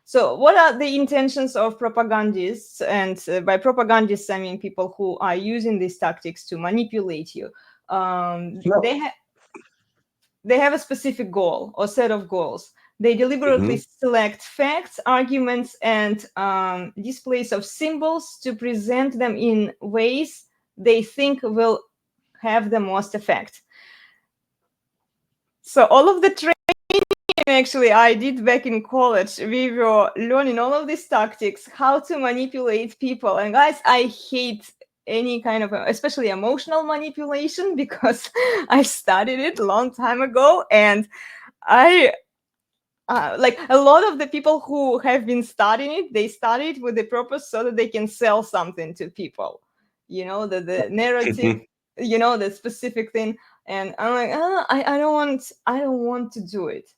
So what are the intentions of propagandists? And by propagandists, I mean people who are using these tactics to manipulate you. No. They have a specific goal or set of goals. They deliberately Hmm. select facts, arguments, and displays of symbols to present them in ways they think will have the most effect. So all of the actually I did back in college, we were learning all of these tactics, how to manipulate people. And guys, I hate any kind of especially emotional manipulation because I studied it a long time ago. And I like a lot of the people who have been studying it, they study it with the purpose so that they can sell something to people, the narrative, the specific thing. And I'm like, I don't want to do it.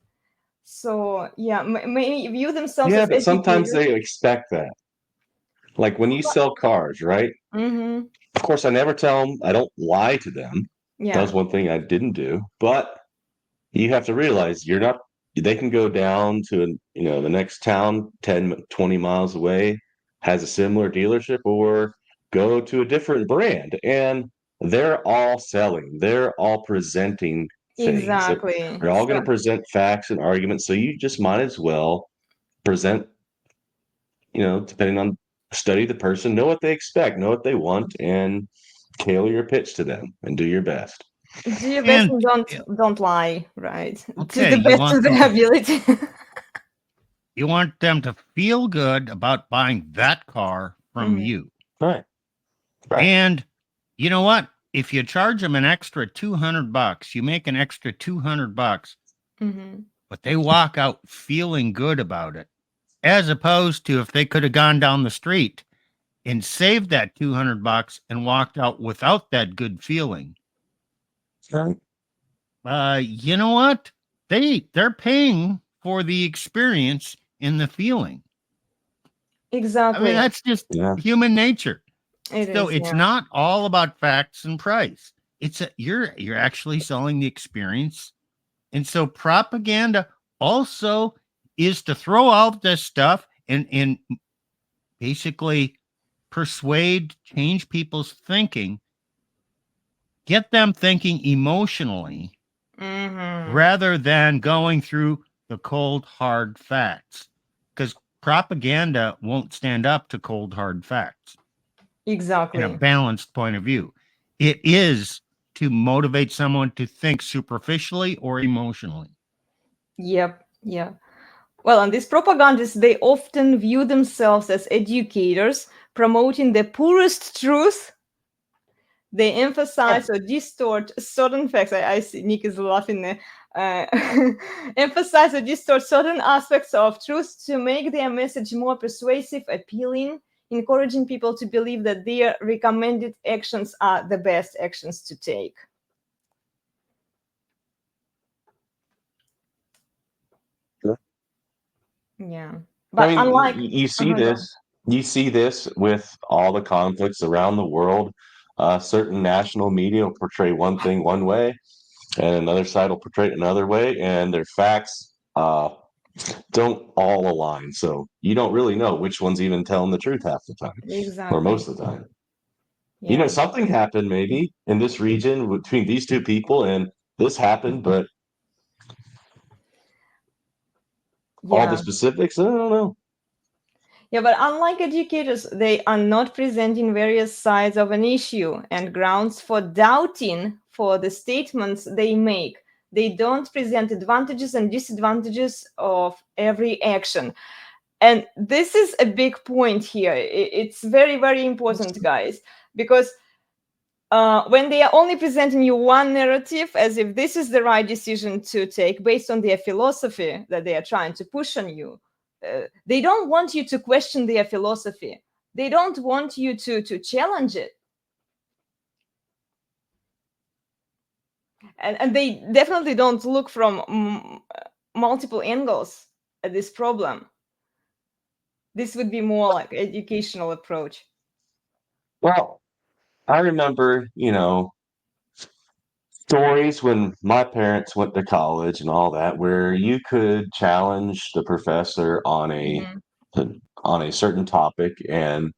So yeah, may view themselves Yeah, as but sometimes educators. they expect that. Like when you sell cars, right? Mm-hmm. Of course, I never tell them, I don't lie to them. That Yeah, was one thing I didn't do. But you have to realize you're not, they can go down to, the next town 10, 20 miles away, has a similar dealership, or go to a different brand. And they're all selling, they're all presenting things. exactly. They're all going to So present facts and arguments. So you just might as well present, depending on study the person, know what they expect, know what they want, and tailor your pitch to them and do your best. do your best And and don't lie, right? To okay, the best of their ability. you want them to feel good about buying that car from Hmm. you. Right. Right. And you know what? If you charge them an extra $200, you make an extra $200, Hmm. but they walk out feeling good about it, as opposed to if they could have gone down the street and saved that $200 and walked out without that good feeling. Right. You know what? They're paying for the experience and the feeling. I mean, Exactly. that's just Yeah. human nature. It So is, it's yeah. not all about facts and price. You're actually selling the experience. And so propaganda also is to throw out this stuff and basically persuade, change people's thinking, get them thinking emotionally Hmm. rather than going through the cold, hard facts. Because propaganda won't stand up to cold, hard facts in a Exactly. balanced point of view. It is to motivate someone to think superficially or emotionally. Yep. Yeah. Well, and these propagandists, they often view themselves as educators, promoting the purest truth. They emphasize or distort certain facts. I see Nick is laughing there. Emphasize or distort certain aspects of truth to make their message more persuasive, appealing, encouraging people to believe that their recommended actions are the best actions to take. Yeah. I But mean, unlike, you see uh-huh, go this. You see this with all the conflicts around the world. Certain national media will portray one thing one way, and another side will portray it another way, and their facts don't all align. So you don't really know which one's even telling the truth half the time, or exactly. most of the time. Yeah. Something happened maybe in this region between these two people, and this happened, but all the Yeah. specifics, I don't know. Yeah, but unlike educators, they are not presenting various sides of an issue and grounds for doubting for the statements they make. They don't present advantages and disadvantages of every action. And this is a big point here. It's very, very important, guys, because when they are only presenting you one narrative as if this is the right decision to take based on their philosophy that they are trying to push on you, they don't want you to question their philosophy. They don't want you to challenge it. And they definitely don't look from multiple angles at this problem. This would be more like educational approach. Well, I remember, stories when my parents went to college and all that, where you could challenge the professor Mhm. on a certain topic, and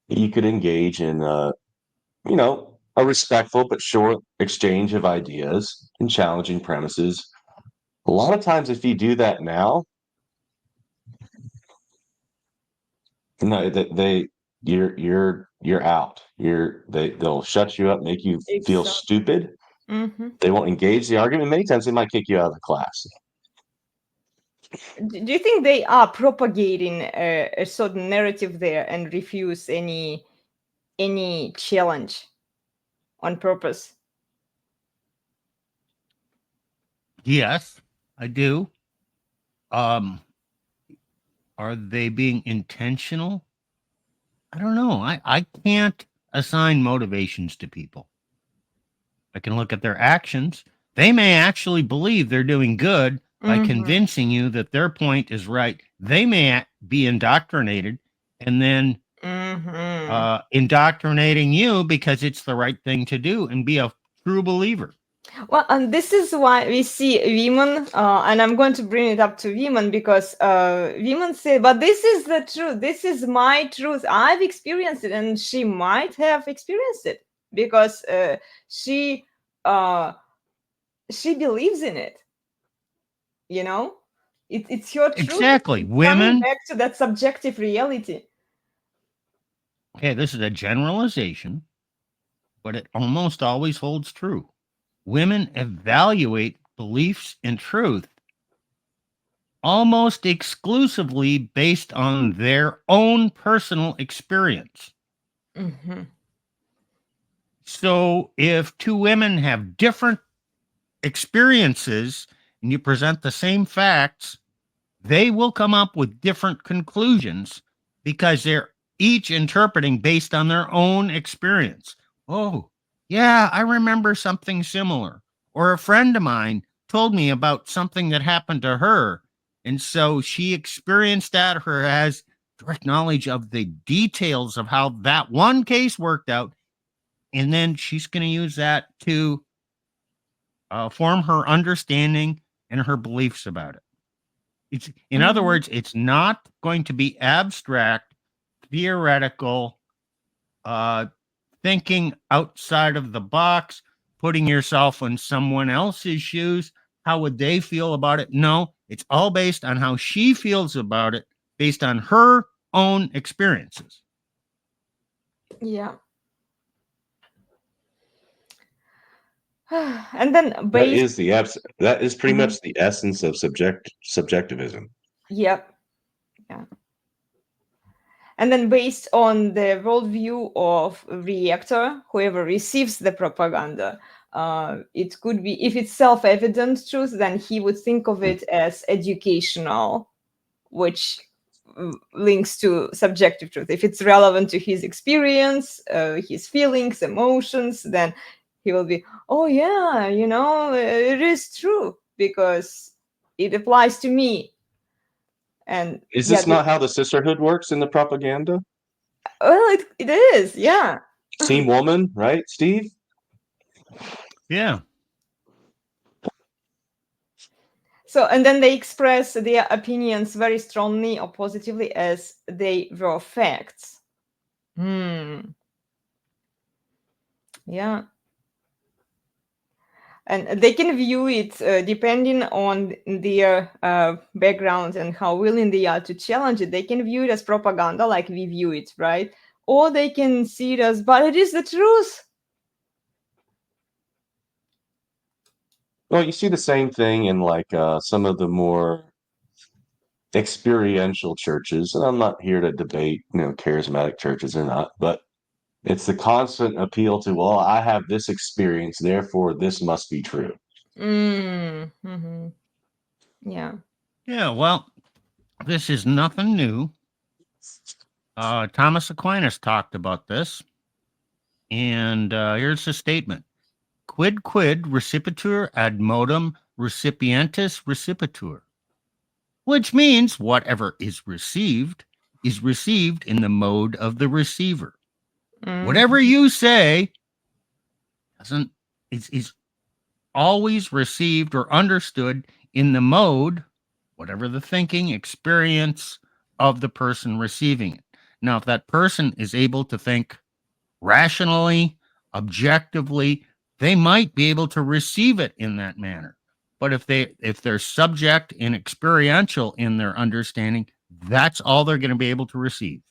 you could engage in a respectful but short exchange of ideas and challenging premises. A lot of times, if you do that now, no, you're out. They'll shut you up, make you feel Exactly. stupid. Hmm. They won't engage the argument. Many times, they might kick you out of the class. Do you think they are propagating a certain narrative there and refuse any challenge on purpose? Yes, I do. Um, are they being intentional? I don't know. I can't assign motivations to people. I can look at their actions. They may actually believe they're doing good by Hmm. convincing you that their point is right. They may be indoctrinated and then Hmm. indoctrinating you because it's the right thing to do and be a true believer. Well, and this is why we see women, and I'm going to bring it up to women because women say, "But this is the truth. This is my truth. I've experienced it," and she might have experienced it because she uh, she believes in it. You know, it's your truth. Exactly. It's coming Women, back to that subjective reality. okay, this is a generalization, but it almost always holds true. Women evaluate beliefs and truth almost exclusively based on their own personal experience. Hmm. So if two women have different experiences and you present the same facts, they will come up with different conclusions because they're each interpreting based on their own experience. Oh, yeah, I remember something similar. Or a friend of mine told me about something that happened to her. And so she experienced that or has direct knowledge of the details of how that one case worked out. And then she's going to use that to form her understanding and her beliefs about it. It's, in other Hmm. words, it's not going to be abstract, theoretical, uh, thinking outside of the box, putting yourself in someone else's shoes. How would they feel about it? No, it's all based on how she feels about it, based on her own experiences. Yeah. And then That based. is that is pretty Mhm. much the essence of subjectivism. Yep. Yeah. And then based on the worldview of reactor, whoever receives the propaganda, it could be, if it's self-evident truth, then he would think of it as educational, which links to subjective truth. If it's relevant to his experience, his feelings, emotions, then he will be, oh yeah, it is true because it applies to me. And Is yeah, this not how the sisterhood works in the propaganda? well, it is, yeah. Team woman, right, Steve? Yeah. So, and then they express their opinions very strongly or positively as they were facts. Hmm. Yeah. And they can view it depending on their background and how willing they are to challenge it. They can view it as propaganda, like we view it, right? Or they can see it as, but it is the truth. Well, you see the same thing in like some of the more experiential churches, and I'm not here to debate, charismatic churches or not, but it's the constant appeal to, well, I have this experience, therefore this must be true. Mm-hmm. Yeah. Yeah. Well, this is nothing new. Thomas Aquinas talked about this. And here's the statement: quid recipitur ad modum recipientis recipitur, which means whatever is received in the mode of the receiver. Mm-hmm. Whatever you say doesn't is always received or understood in the mode, whatever the thinking experience of the person receiving it. Now, if that person is able to think rationally, objectively, they might be able to receive it in that manner. But if they're subject and experiential in their understanding, that's all they're going to be able to receive.